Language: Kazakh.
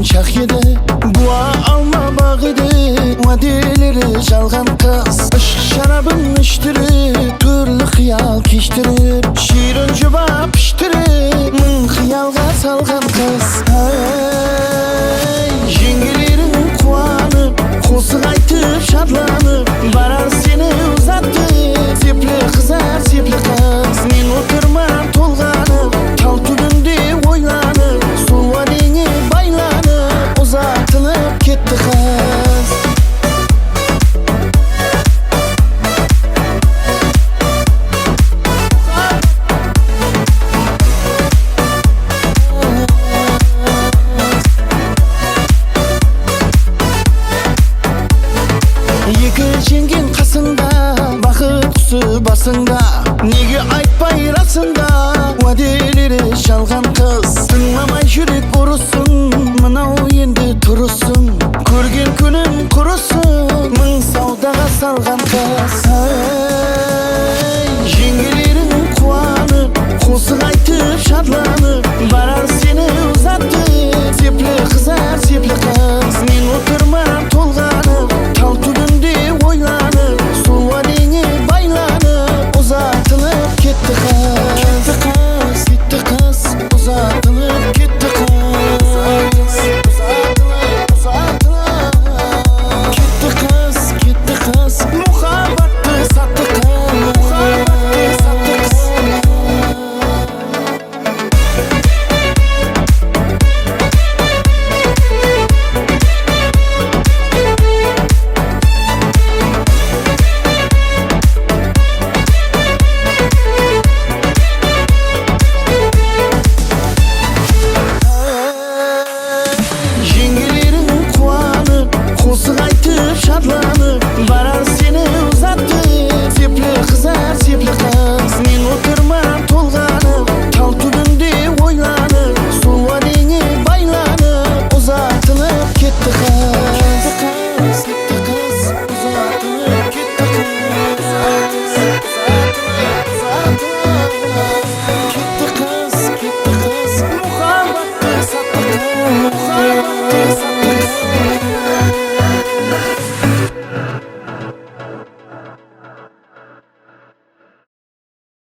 Şah yedi, buğa alma bağıydı, vadeleri жалған kız. Işık şarabın içtirip, türlü xiyal keştirip, şirin juba piştirip, mın xiyalga salgan kız. Жеңгелерің қуанып, қосық айтып шатланып, барар сені ұзатып, сеплі қызар, сеплі қыз. Мен отырман толғанып, тал түбінде ойланып, сол уәдеңе байланып, ұзатылып кетті қыз. Екі жеңген қасыңда, бақыт құсы басыңда, неге айтпай расында, уәделері жалған қыз. Тыңламай жүрек ұрысын, мынау енді тұрысын, көрген күнім құрысын, мың саудаға салған қыз. Жеңгелерің қуанып, қосық айтып шатланып, барар сені ұзатып, сеплі қызар, сеплі қыз. Мен отырман толғанып, тал түбінде ойланып, сол уәдеңе байланып, ұзатылып кетті қыз.